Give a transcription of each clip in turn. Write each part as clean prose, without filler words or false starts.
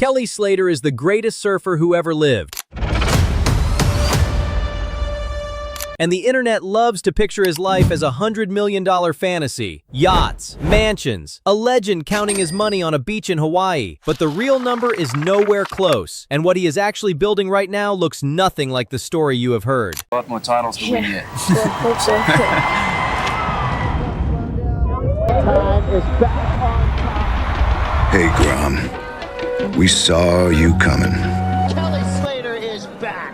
Kelly Slater is the greatest surfer who ever lived. And the internet loves to picture his life as a $100 million fantasy. Yachts, mansions, a legend counting his money on a beach in Hawaii. But the real number is nowhere close. And what he is actually building right now looks nothing like the story you have heard. A lot more titles than we get. Hope so. Hey, Grom. We saw you coming. Kelly Slater is back.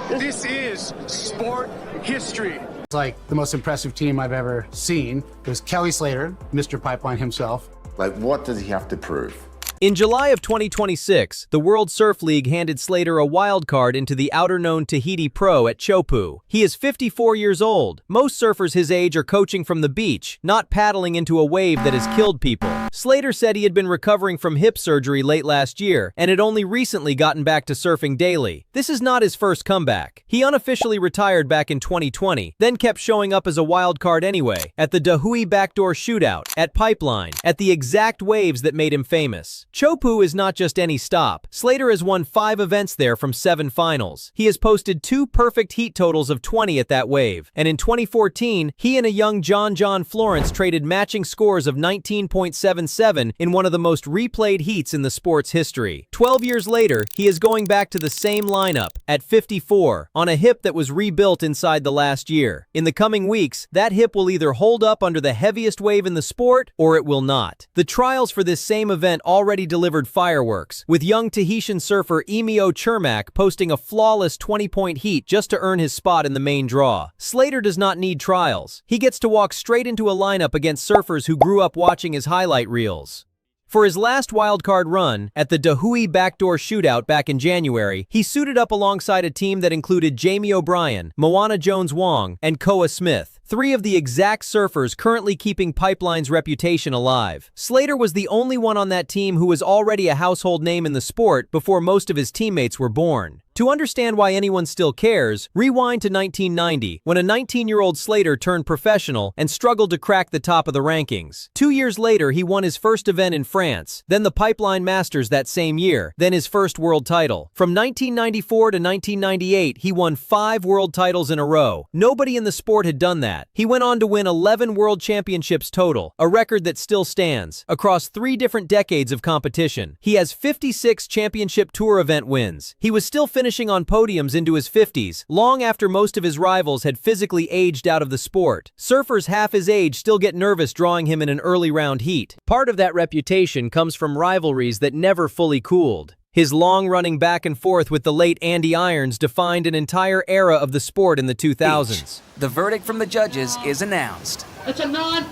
This is sport history. It's like the most impressive team I've ever seen. It was Kelly Slater, Mr. Pipeline himself. Like, what does he have to prove? In July of 2026, the World Surf League handed Slater a wild card into the Outerknown Tahiti Pro at Chopu. He is 54 years old. Most surfers his age are coaching from the beach, not paddling into a wave that has killed people. Slater said he had been recovering from hip surgery late last year and had only recently gotten back to surfing daily. This is not his first comeback. He unofficially retired back in 2020, then kept showing up as a wild card anyway, at the Dahui Backdoor Shootout, at Pipeline, at the exact waves that made him famous. Chopu is not just any stop. Slater has won 5 events there from 7 finals. He has posted 2 perfect heat totals of 20 at that wave, and in 2014, he and a young John Florence traded matching scores of 19.77 in one of the most replayed heats in the sport's history. 12 years later, he is going back to the same lineup, at 54, on a hip that was rebuilt inside the last year. In the coming weeks, that hip will either hold up under the heaviest wave in the sport, or it will not. The trials for this same event already delivered fireworks, with young Tahitian surfer Emio Chermak posting a flawless 20-point heat just to earn his spot in the main draw. Slater does not need trials. He gets to walk straight into a lineup against surfers who grew up watching his highlight reels. For his last wildcard run, at the Dahui Backdoor Shootout back in January, he suited up alongside a team that included Jamie O'Brien, Moana Jones-Wong, and Koa Smith, 3 of the exact surfers currently keeping Pipeline's reputation alive. Slater was the only one on that team who was already a household name in the sport before most of his teammates were born. To understand why anyone still cares, rewind to 1990, when a 19-year-old Slater turned professional and struggled to crack the top of the rankings. 2 years later, he won his first event in France, then the Pipeline Masters that same year, then his first world title. From 1994 to 1998, he won 5 world titles in a row. Nobody in the sport had done that. He went on to win 11 world championships total, a record that still stands, across 3 different decades of competition. He has 56 championship tour event wins. He was still finishing on podiums into his 50s, long after most of his rivals had physically aged out of the sport. Surfers half his age still get nervous drawing him in an early round heat. Part of that reputation comes from rivalries that never fully cooled. His long-running back and forth with the late Andy Irons defined an entire era of the sport in the 2000s. The verdict from the judges is announced. It's a 9.5. Yes!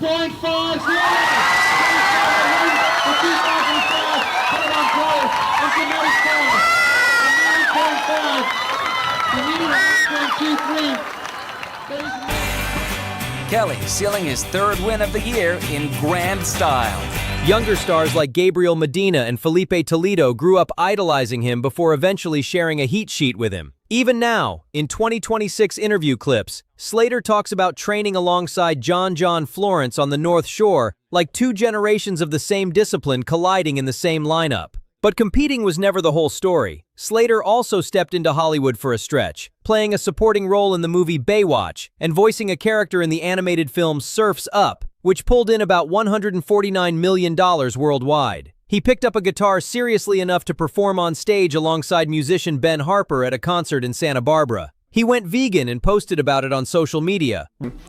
For 2005, put it on goal. It's a nice goal. A 9.5. You need a 9.23. Kelly sealing his 3rd win of the year in grand style. Younger stars like Gabriel Medina and Felipe Toledo grew up idolizing him before eventually sharing a heat sheet with him. Even now, in 2026 interview clips, Slater talks about training alongside John Florence on the North Shore, like 2 generations of the same discipline colliding in the same lineup. But competing was never the whole story. Slater also stepped into Hollywood for a stretch, playing a supporting role in the movie Baywatch and voicing a character in the animated film Surf's Up, which pulled in about $149 million worldwide. He picked up a guitar seriously enough to perform on stage alongside musician Ben Harper at a concert in Santa Barbara. He went vegan and posted about it on social media.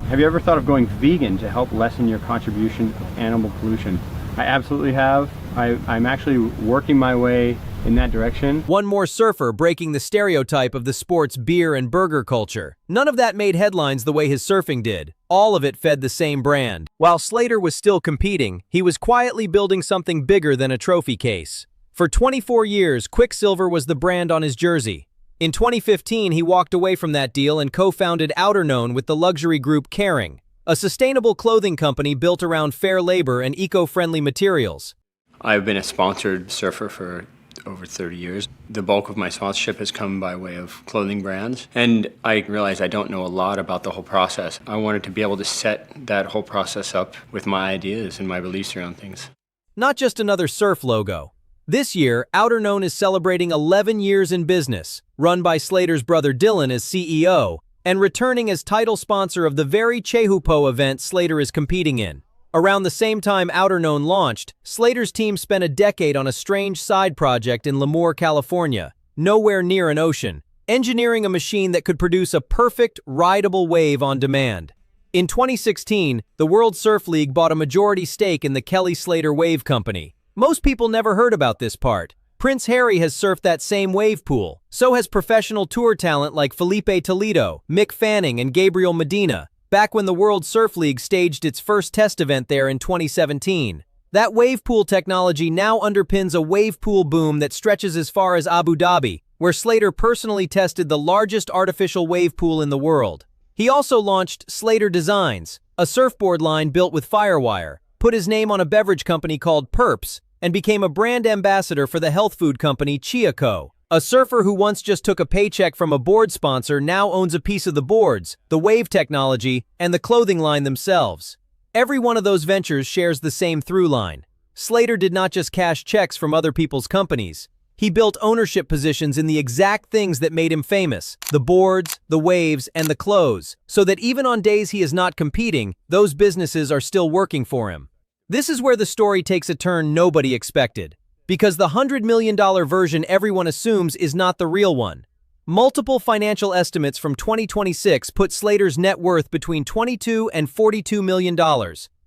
Have you ever thought of going vegan to help lessen your contribution of animal pollution? I absolutely have. I'm actually working my way in that direction. One more surfer breaking the stereotype of the sport's beer and burger culture. None of that made headlines the way his surfing did. All of it fed the same brand. While Slater was still competing, he was quietly building something bigger than a trophy case. For 24 years, Quicksilver was the brand on his jersey. In 2015, he walked away from that deal and co-founded Outerknown with the luxury group Caring, a sustainable clothing company built around fair labor and eco-friendly materials. I've been a sponsored surfer for over 30 years. The bulk of my sponsorship has come by way of clothing brands, and I realized I don't know a lot about the whole process. I wanted to be able to set that whole process up with my ideas and my beliefs around things. Not just another surf logo. This year, Outerknown is celebrating 11 years in business, run by Slater's brother Dylan as CEO, and returning as title sponsor of the very Chehupo event Slater is competing in. Around the same time Outerknown launched, Slater's team spent a decade on a strange side project in Lemoore, California, nowhere near an ocean, engineering a machine that could produce a perfect, rideable wave on demand. In 2016, the World Surf League bought a majority stake in the Kelly Slater Wave Company. Most people never heard about this part. Prince Harry has surfed that same wave pool. So has professional tour talent like Felipe Toledo, Mick Fanning, and Gabriel Medina, back when the World Surf League staged its first test event there in 2017. That wave pool technology now underpins a wave pool boom that stretches as far as Abu Dhabi, where Slater personally tested the largest artificial wave pool in the world. He also launched Slater Designs, a surfboard line built with firewire, put his name on a beverage company called Perps, and became a brand ambassador for the health food company Chiaco. A surfer who once just took a paycheck from a board sponsor now owns a piece of the boards, the wave technology, and the clothing line themselves. Every one of those ventures shares the same through line. Slater did not just cash checks from other people's companies. He built ownership positions in the exact things that made him famous, the boards, the waves, and the clothes, so that even on days he is not competing, those businesses are still working for him. This is where the story takes a turn nobody expected, because the $100 million version everyone assumes is not the real one. Multiple financial estimates from 2026 put Slater's net worth between $22 and $42 million,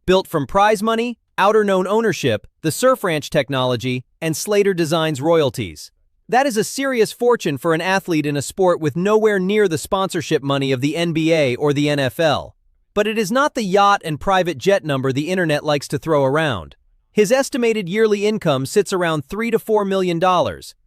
built from prize money, Outerknown ownership, the Surf Ranch technology, and Slater Designs royalties. That is a serious fortune for an athlete in a sport with nowhere near the sponsorship money of the NBA or the NFL. But it is not the yacht and private jet number the internet likes to throw around. His estimated yearly income sits around $3 to $4 million,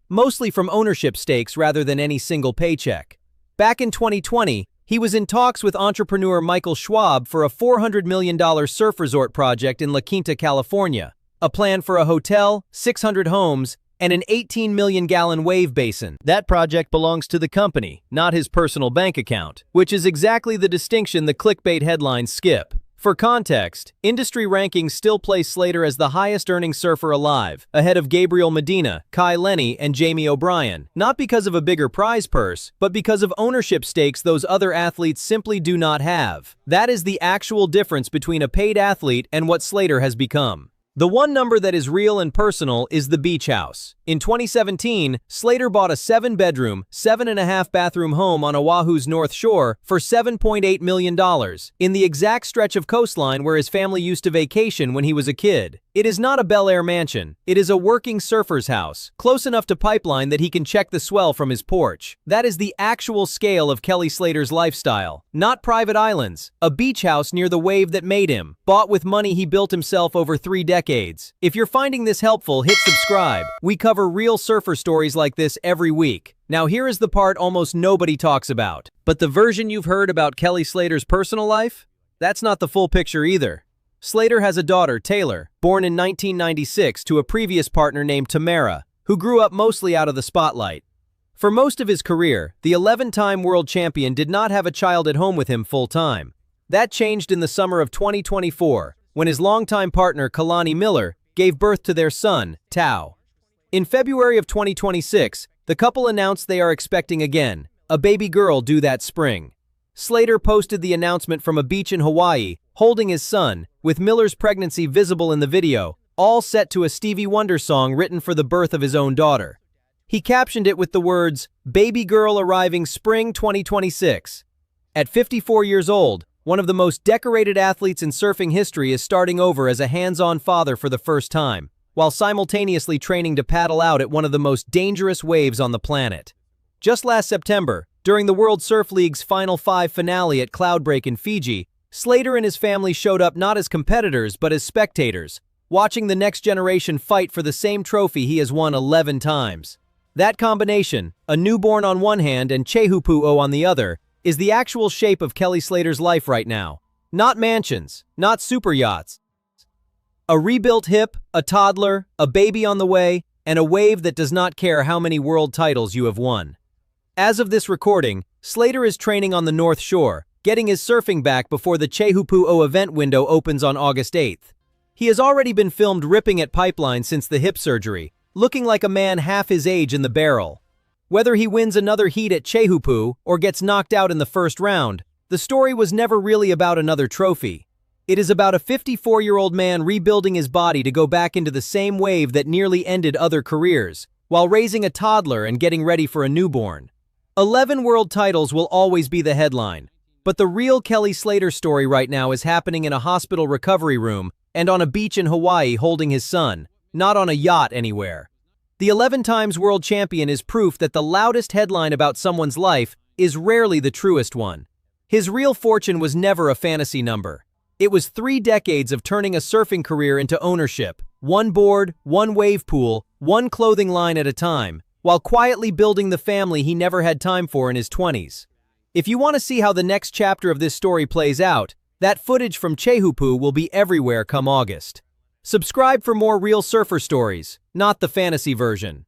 mostly from ownership stakes rather than any single paycheck. Back in 2020, he was in talks with entrepreneur Michael Schwab for a $400 million surf resort project in La Quinta, California, a plan for a hotel, 600 homes, and an 18 million gallon wave basin. That project belongs to the company, not his personal bank account, which is exactly the distinction the clickbait headlines skip. For context, industry rankings still place Slater as the highest-earning surfer alive, ahead of Gabriel Medina, Kai Lenny, and Jamie O'Brien, not because of a bigger prize purse, but because of ownership stakes those other athletes simply do not have. That is the actual difference between a paid athlete and what Slater has become. The one number that is real and personal is the beach house. In 2017, Slater bought a 7-bedroom, 7.5-bathroom home on Oahu's North Shore for $7.8 million, in the exact stretch of coastline where his family used to vacation when he was a kid. It is not a Bel Air mansion. It is a working surfer's house, close enough to pipeline that he can check the swell from his porch. That is the actual scale of Kelly Slater's lifestyle. Not private islands. A beach house near the wave that made him, bought with money he built himself over 3 decades. If you're finding this helpful, hit subscribe. We cover real surfer stories like this every week. Now here is the part almost nobody talks about. But the version you've heard about Kelly Slater's personal life? That's not the full picture either. Slater has a daughter, Taylor, born in 1996 to a previous partner named Tamara, who grew up mostly out of the spotlight. For most of his career, the 11-time world champion did not have a child at home with him full-time. That changed in the summer of 2024, when his longtime partner, Kalani Miller, gave birth to their son, Tao. In February of 2026, the couple announced they are expecting again, a baby girl due that spring. Slater posted the announcement from a beach in Hawaii, holding his son, with Miller's pregnancy visible in the video, all set to a Stevie Wonder song written for the birth of his own daughter. He captioned it with the words, "Baby girl arriving spring 2026. At 54 years old, one of the most decorated athletes in surfing history is starting over as a hands-on father for the first time, while simultaneously training to paddle out at one of the most dangerous waves on the planet. Just last September, during the World Surf League's Final 5 finale at Cloudbreak in Fiji, Slater and his family showed up not as competitors but as spectators, watching the next generation fight for the same trophy he has won 11 times. That combination, a newborn on one hand and Chehupu'o on the other, is the actual shape of Kelly Slater's life right now. Not mansions, not super yachts. A rebuilt hip, a toddler, a baby on the way, and a wave that does not care how many world titles you have won. As of this recording, Slater is training on the North Shore, getting his surfing back before the Chehupu'o event window opens on August 8th. He has already been filmed ripping at pipeline since the hip surgery, looking like a man half his age in the barrel. Whether he wins another heat at Chehupu or gets knocked out in the first round, the story was never really about another trophy. It is about a 54-year-old man rebuilding his body to go back into the same wave that nearly ended other careers, while raising a toddler and getting ready for a newborn. 11 world titles will always be the headline, but the real Kelly Slater story right now is happening in a hospital recovery room and on a beach in Hawaii holding his son, not on a yacht anywhere. The 11 times world champion is proof that the loudest headline about someone's life is rarely the truest one. His real fortune was never a fantasy number. It was 3 decades of turning a surfing career into ownership, one board, one wave pool, one clothing line at a time, while quietly building the family he never had time for in his 20s. If you want to see how the next chapter of this story plays out, that footage from Chehupu will be everywhere come August. Subscribe for more real surfer stories, not the fantasy version.